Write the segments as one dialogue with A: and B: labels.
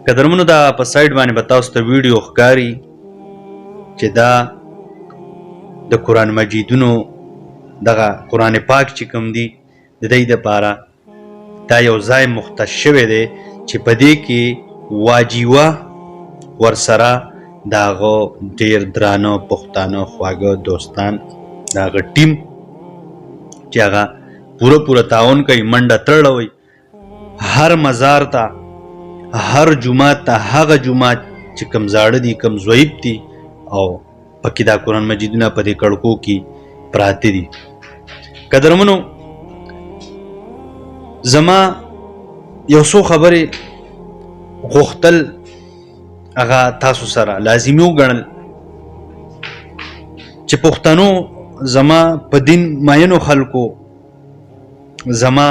A: قدرمنو دا په سایډ باندې به تاسو ته ویډیو ښکاري چې دا د قرآن مجیدونو دغه قرآن پاک چې کوم دی د دې دپاره دا یو ځای مختص شوی دی چې په دې کې واجیوه ورسره د هغه ډېر درانه پښتانه خواږه دوستان د هغه ټیم چې هغه پوره تعاون کوي، منډه تړلوي هر مزار ته، هر جومات ته، هغه جومات چې کم زاړه دي، کم ضعیف دي او پکې دا قرآن مجیدونه په دې کړکو کې پراته دي. قدرمنو زما یو څو خبرې غوښتل هغه تاسو سره لازمي وګڼل چې پښتنو زما په دین ماینو خلکو، زما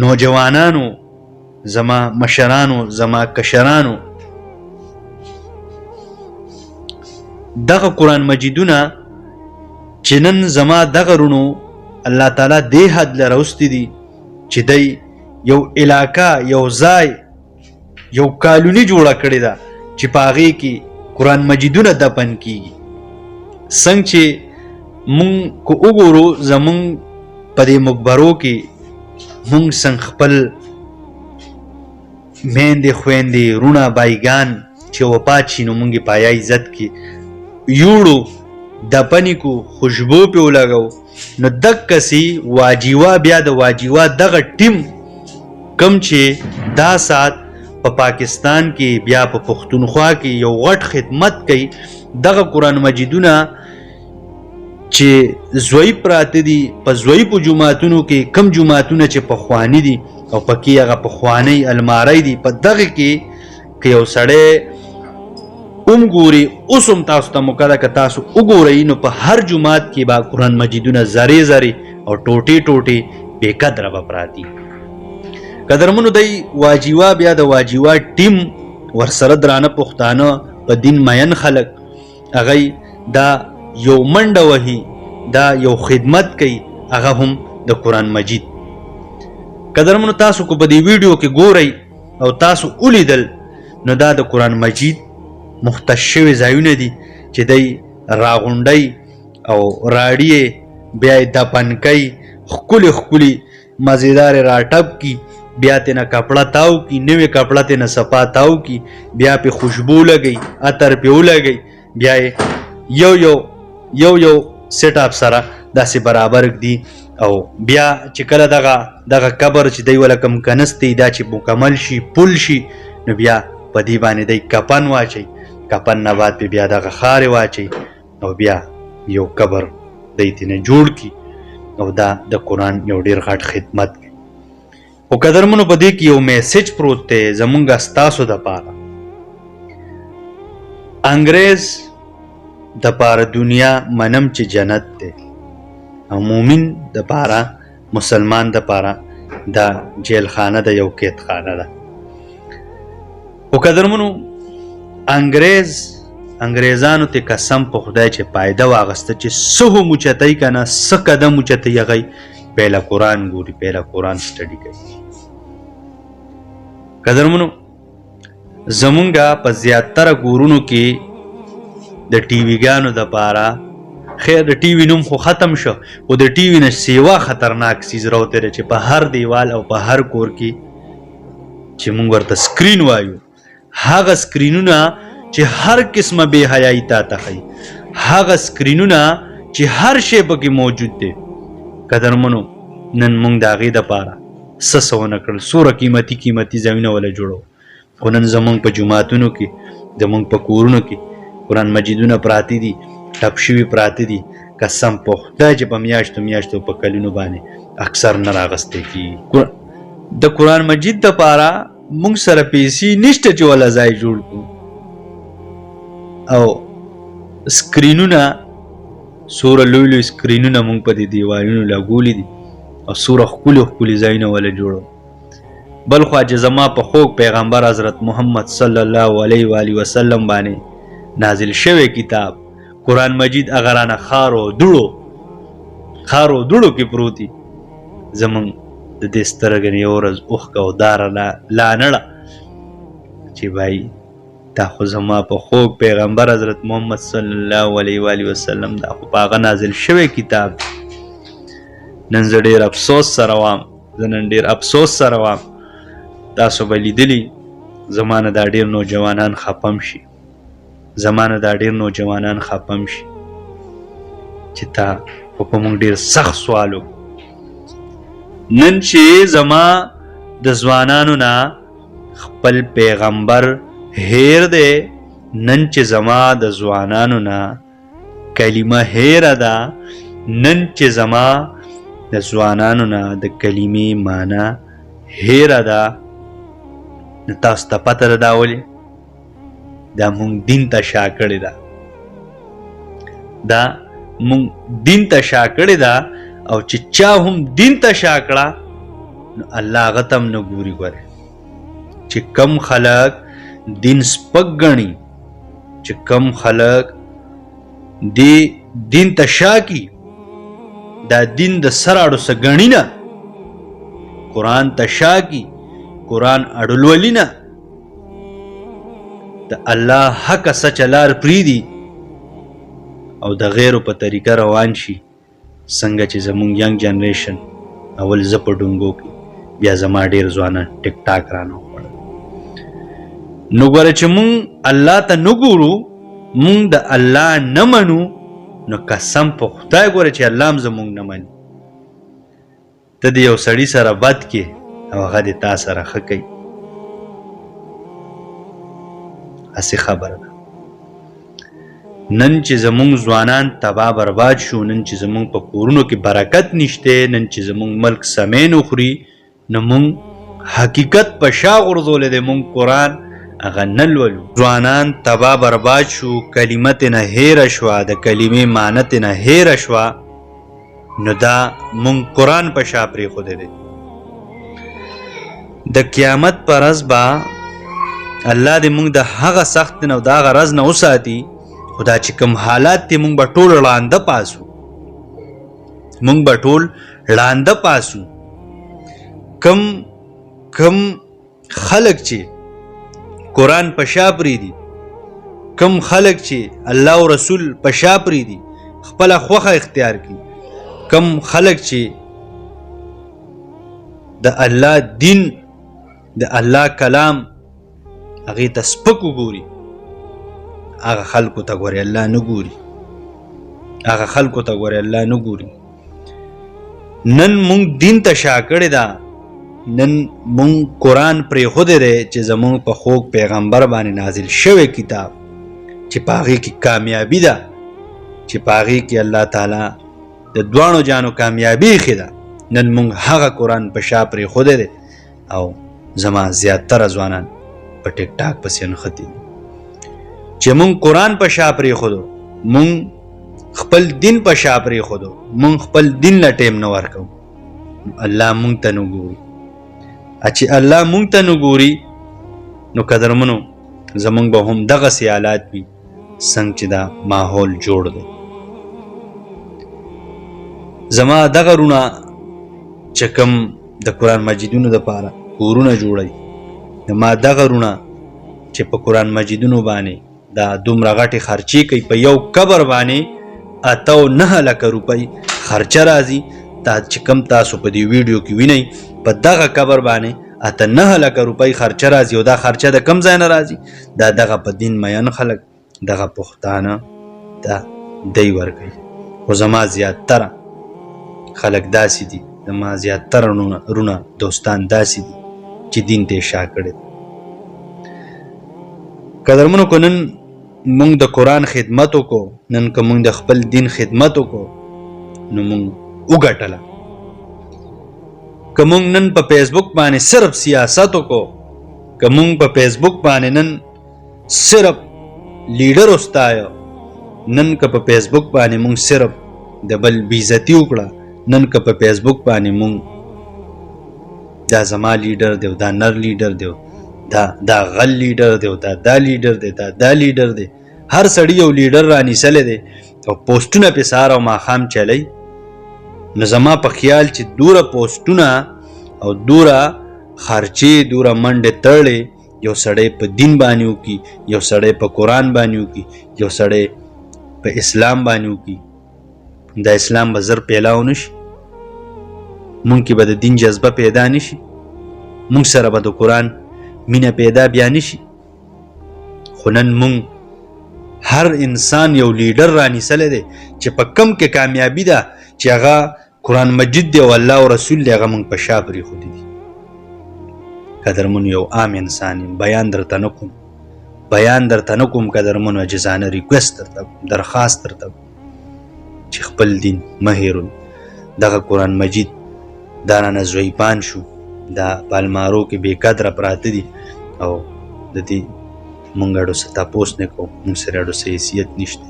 A: نوجوانانو، زما مشرانو، زما کشرانو دغه قرآن مجیدونه چې نن زما دغه رونو الله تعالی دې حد له راوستي دي چې دی یو علاقه، یو ځای، یو کالوني جوړه کړې ده چې په هغې کې قرآن مجیدونه دفن کیږي. څنګه چې مونږ که وګورو زمونږ په دې مقبرو کې مونږ څنګه خپل میندې خویندې رونه بایګان چې وفات شي نو مونږ یې په حیا عزت کې یوړو، دفن یې کو، خوشبو پې ولګو. نو دقسې واجیوه بیا د واجیوه دغه ټیم کم چې دا سات په پاکستان کې بیا په پښتونخوا کې یو غټ خدمت کوي، دغه قرآن مجیدونه چې ضعیف پراته دي په ضعیفو جوماتونو کې، کم جوماتونه چې پخواني دي او پکې هغه پخوانۍ الماری دي، په دغه کې که یو سړی ګوري اوس هم تاسو ته موقع ده که تاسو وګورئ نو په هر جومات کې به قرآن مجیدونه زرې زرې او ټوټې ټوټې بې قدره به پراتي. قدرمنو دی واجیوه بیا د واجیوه ټیم ورسره درانه پښتانه په دین مین خلک هغوی دا یو منډه وهي، دا یو خدمت کوي، هغه هم د قرآن مجید. قدرمنو تاسو کو په دې ویډیو کې ګورئ او تاسو ولیدل نو دا د قرآن مجید مختص شوي ځایونه دي چې دی راغونډی او راړي بیا یې دفن کوي، ښکلي ښکلي مزیدارې راټپ کی، بیا تینا کپڑا تاو کی، نوې کپڑا تینا صفا تاو کی، بیا پې خوشبو لګئ، عطر پې ولګئ، بیا یې یو یو سیټ اپ سره داسې برابر ږدي او بیا چې کله دغه قبر چې دی وله کم کنستی دا چې مکمل شي پل شي نو بیا په دې باندې دی کفن واچوي، کفن نه بعد پې بیا دغه خارې واچوي او بیا یو قبر دی تینا جوړ کی او دا د قرآن یو ډېر غټ خدمت کوي. خو قدرمنو په دې کې یو میسج پروت دی زمونږ ستاسو دپاره. انګریز دپاره دنیا منم چې جنت دی او مومن دپاره، مسلمان دپاره دا جیل خانه ده، یو قید خانه ده. خو قدرمنو انګریزانو ته قسم په خدای چې پایده واغسته چې څه هم اوچتئ که نه، څه قدم اوچتئ هغی پهله قرآن ګوري، پهله قرآن سټډي کوي. قدرمنو زمونږه په زیاتره کورونو کې د ټي وي ګانو دپاره، خیر د ټي وي نوم خو ختم شو خو د ټي وي نه سیوا خطرناک څیز راوتی دی چې په هر دیوال او په هر کور کې چې مونږ ورته سکرین وایو، هغه سکرینونه چې هر قسمه بې حیایي تا ته ښیي، هغه سکرینونه چې هر شی پکې موجود دی. قدرمنو نن مونږ د هغې دپاره څه څه ونه کړل، څومره قیمتي ځایونه وله جوړو، خو نن زمونږ په جوماتونو کې، زمونږ په کورونو کې قرآن مجیدونه پراته دي، ټپ شوي پراته دي. قسم په خدای چې په میاشتو په کلونو باندې اکثر نه راغستی کېږي. د قرآن مجید دپاره مونږ سره پیسې نشته چې وله ځای جوړ کړو او سکرینونه، څومره لوی سکرینونه مونږ په دې دیوالونو لګولي دي او څومره ښکلي ځایونه وله جوړو. بل خوا چې زما په خوږ پیغمبر حضرت محمد صلی الله علیه و آله وسلم باندې نازل شوی کتاب قرآن مجید هغه رانه خارو دوړو کې پروتي، زمونږ د دې سترګې نه یو ورځ اوښکه او داره لا نړه چې بھائی دا خو زما په خوږ پیغمبر حضرت محمد صلی الله علیه و آله وسلم دا خو په هغه نازل شوی کتاب نن زه ډېر افسوس سره وام تاسو به لیدلي زما نه دا ډېر نوجوانان خفم شي چې تا خو په موږ ډېر سخت سوال وکړو نن چې زما د ځوانانو نه خپل پیغمبر هیر دی نن چې زما د ځوانانو نه کلمه هیره ده نن چې زما د ځوانانو نه د کلمې معنا هیره ده نو تاسو ته پته ده دا ولې دا مونږ دین ته شا کړې ده او چې چا هم دین ته شا کړه نو الله هغه ته هم نه ګوري ګورې چې کم خلک دین سپک ګڼي چې کم خلک دین ته شا کی دا دین د سر اړو څه ګڼي نه قرآن ته شا کی قرآن اړولولي نه د الله حق سچ لار پریدي او د غیرو په طریقه روان شي څنګه چې زمونږ ینګ جنریشن اول زه په ډونګو کې بیا زما ډېر ځوانان ټیک ټاک رانه وخوړل نو ګوره چې مونږ الله ته نه ګورو مونږ د الله نه منو نو قسم په خدای ګوره چې الله هم زمونږ نه مني ته د یو سړي سره بد کې او هغه د تا سره ښه کوي هسې خبره ده نن چې زمونږ ځوانان تباه برباد شو نن چې زمونږ په کورونو کې برکت نشته نن چې زمونږ ملک سمین وخوري نو مونږ حقیقت په شا غورځولی دی مونږ قرآن هغه نه لولو ځوانان تباه برباد شو کلمه ترې نه هیره شوه د کلمې معنی ترې نه هیره شوه نو دا مونږ قرآن په شا پرېښودی دی د قیامت په ورځ به الله دې مونږ د هغه سخت نه او د هغه ورځ نه وساتي خو دا چې کوم حالات دي مونږ به ټول ړانده پاسو کم خلق چې قرآن په شا پرېږدي کم خلق چې الله او رسول په شا پرېږدي خپله خوښه اختیار کړي کم خلق چې د الله دین د الله کلام هغې ته سپک وګوري هغه خلکو ته ګورې الله نه ګوري نن مونږ دین ته شا کړې ده نن مونږ قرآن پرېښودی دی چې زمونږ په خوږ پیغمبر باندې نازل شوی کتاب چې په هغې کې کامیابي ده چې په هغې کې الله تعالی د دواړو جانو کامیابي ایښې ده نن مونږ هغه قرآن په شا پرېښودی دی او زما زیاتره ځوانان په ټیک ټاک پسې نښتي دي چې مونږ قرآن په شا پرېښودو مونږ خپل دین په شا پرېښودو مونږ خپل دین له ټیم نه ورکوو الله مونږ ته نه ګوري چې الله مونږ ته نه ګوري نو قدرمنو زمونږ به هم دغسې حالات وي څنګه چې دا ماحول جوړ دی زما دغه رونه چې کوم د قرآن مجیدونو دپاره کورونه جوړوي ما دغه رونه چې په قرآن مجیدونو باندې دا دومره غټې خرچې کوي په یو قبر باندې 8-9 لکه روپۍ خرچه راځي چې کوم تاسو په دې ویډیو کې وینئ په دغه قبر باندې 8-9 لکه روپۍ خرچه راځي او دا خرچه د کم ځای نه راځي دا دغه په دین مین خلک دغه پښتانه دا دی ورکوي خو زما زیاتره خلک داسې دي زما زیاتره رونه دوستان داسې دي چې دین ته شا کړی قدرمنو کو نن مونږ د قرآن خدمت وکړو نن که مونږ د خپل دین خدمت وکړو نو مونږ وګټله که مونږ نن په فیسبوک باندې صرف سیاست وکړو که مونږ په فیسبوک باندې نن صرف لیډر وستایو نن که په فیسبوک باندې مونږ صرف د بل بېعزتي وکړه نن که په فیسبوک باندې مونږ دا زما لیډر دی دا نر لیډر دی دا غل لیډر دی دا لیډر دی دا لیډر دی هر سړی یو لیډر رانیسلی دی او پوسټونه پې سهار او ماښام چلی نو زما په خیال چې دوره پوسټونه او دوره خرچې دوره منډې تړلې یو سړی په دین باندې وکي، یو سړی په قرآن باندې وکي، یو سړی په اسلام باندې وکي، دا اسلام به زر پیلاو نشي، مونږ کې به د دین جذبه پیدا نشي، مونږ سره به د قرآن مینه پیدا بیا نشي. خو نن مونږ هر انسان یو لیډر رانیسلی دی چې په کم کې کامیابي ده چې هغه قرآن مجید دی او الله او رسول دی، هغه مونږ په شا پرېښودي دي. قدرمنو یو عام انسان یم، بیان درته نه کوم قدرمنو، عاجزانه ریکوست درته کوم، درخواست درته کوم چې خپل دین مه هېروئ. دغه قرآن مجید دا رانه ضعیفان شو، دا په المارو کې بې قدره پراته دي او د دې مونږ اړو څه تپوس نه کوو، مونږ سره اړو څه حیثیت نشته.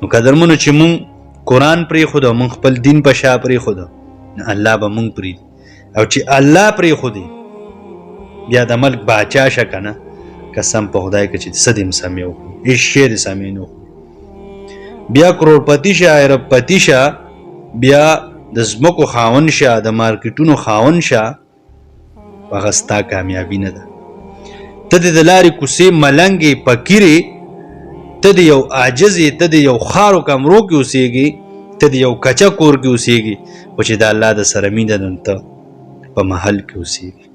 A: نو قدرمنو چې مونږ قرآن پرېښود او مونږ خپل دین په شا پرېښود، الله به مونږ پرېږدي. او چې الله پرېښودې بیا د ملک باچا شه که نه، قسم په خدای که چې څه دې هم سمې وکړو، هېڅ شی دې سمې نه وکړو. بیا کروڑپتی شه، اربپتی شه، بیا د ځمکو خاوند شه، د مارکیټونو خاوند شه، هغه ستا کامیابي نه ده. ته د لارې کوڅې ملنګې فقیرې، ته د یو عاجز یې، ته د یو خارو کمرو کې اوسېږي، ته د یو کچه کور کې اوسېږي، خو چې د الله د سره مینه ده نو ته په محل کې اوسېږي.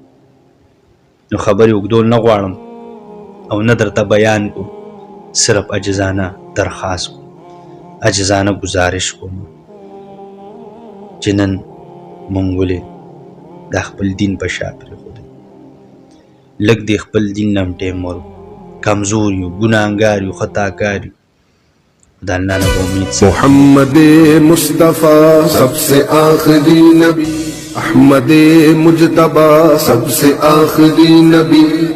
A: نو خبرې اوږدول نه غواړم او نه درته بیان کوم، صرف عاجزانه درخواست کوم، عاجزانه گزارش کوم چې نن مونږ ولې د خپل دین په شا پرېښودی. لږ د خپل دین نه هم ټیم ورکړو، کمزور یو، ګناهګار یو، خطاکار یو. د الله نه به امید
B: محمد مصطفیٰ سب سے آخری نبی، احمد مجتبیٰ سب سے آخری نبی.